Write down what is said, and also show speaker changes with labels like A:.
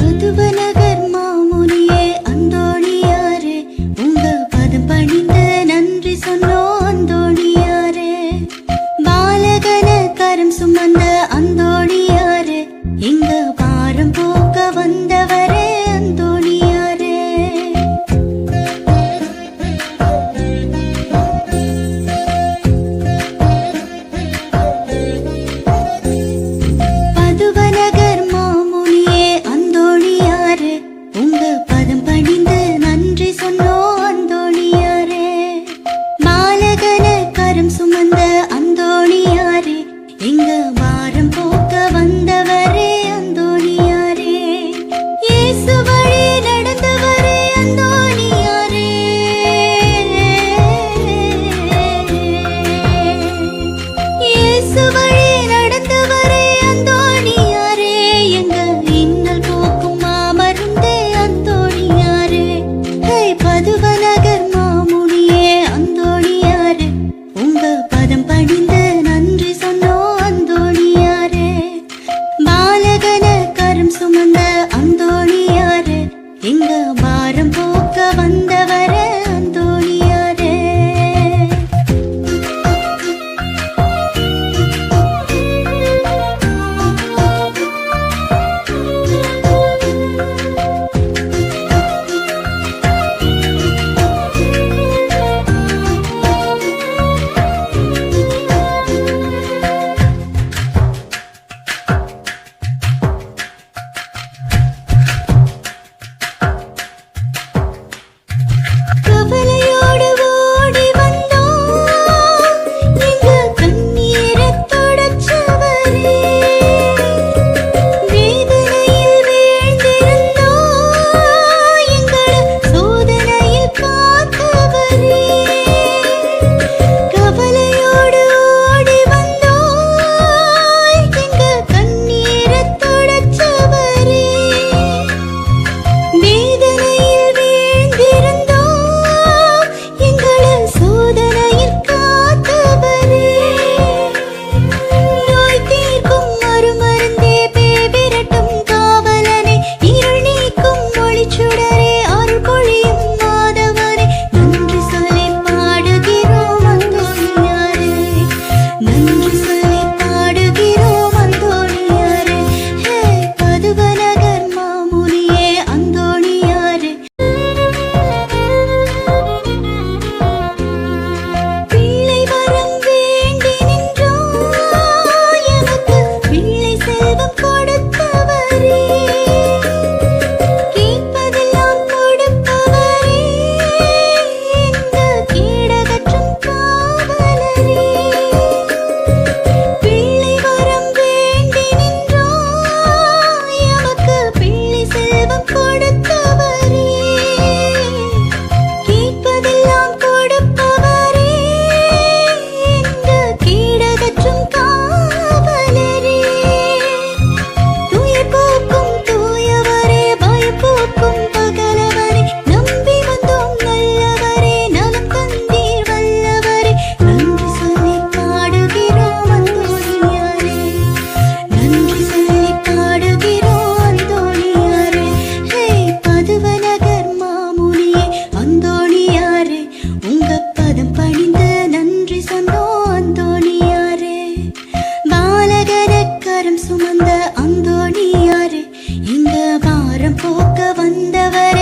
A: பதுவநகர் மாமுனியே அந்தோணியாரே, உங்க பதம் பணிந்து நன்றி சொன்னோம் அந்தோணியாரே. பாலகன கரம் சுமந்த அந்தோணியாரே, எங்க பாரம் போக்க வந்தவரே அந்தோணியாரே. பதுவநகர் மாமுனியே அந்தோணியாரே, உங்க பதம் பணிந்து நன்றி சொன்னோம் அந்தோணியாரே. பாலகன கரம் சுமந்த அந்தோணியாரே, எங்க பாரம் போக்க வந்தவரே அந்தோணியாரே. இயேசு வழி நடந்தவரே அந்தோணியாரே. இயேசு வழி நடந்தவரே அந்தோணியாரே, எங்க இன்னல் போக்கும் மாமருந்தே அந்தோணியாரே. ஹே பதுவநகர் மாமுனியே அந்தோணியாரே, உங்க பதம் பணிந்து நன்றி சொன்னோம் அந்தோணியாரே. பாலகன கரம் சுமந்த அந்தோணியாரே, எங்க பாரம் போக்க வந்தவரே அந்தோணியாரே. கவலையோடு ஓடி வந்தோம், எங்க கண்ணீரைத் துடைச்சவரே. வேதனையில் வீழ்ந்திருந்தோம், எங்கள சோதனையில் காத்தவரே. கவலையோடு ஓடி வந்தோம், எங்க கண்ணீரைத் துடைச்சவரே. வேதனையில் வீழ்ந்திருந்தோம், எங்கள சோதனையில் காத்தவரே. நோய் தீர்க்கும் மருமருந்தே, பேபிரட்டும் காவலனே, இருள் நீக்கும் ஒளிச்சுடரே, அருள் பொழியும் மாதவனே, நன்றி சொல்லி பாடுகிறோம் அந்தோணியாரே. நன்றி சொல்லி பாடுகிறோம் அந்தோணியாரே. ஹே பதுவநகர் மாமுனியே அந்தோணியாரே. பிள்ளை வரம் வேண்டி நின்றோம், எமக்கு பிள்ளை செல்வம் கொடுத்தவரே. கேட்பதெல்லாம் கொடுப்பவரே, இந்த கேடகற்றும் காவலரே. பிள்ளை வரம் வேண்டி நின்றோம், எமக்கு பிள்ளை செல்வம் கொடுத்தவரே. கேட்பதெல்லாம் கொடுப்பவரே, இந்த கேடகற்றும் காவலரே. துயர் போக்கும் தூயவரே, பயப்போக்கும் பகலவரே, நம்பி வந்தோம் நல்லவரே, நலம் தந்தீர் வல்லவரே. நன்றி சொல்லி பாடுகிறோம் அந்தோணியாரே. நன்றி சொல்லி பாடுகிறோம் அந்தோணியாரே. ஹே பதுவநகர் மாமுனியே அந்தோணியாரே, உங்க பதம் பணிந்து நன்றி சொன்னோம் அந்தோணியாரே. பாலகன கரம் சுமந்த அந்தோணியாரே, எங்க பாரம் போக்க வந்தவரே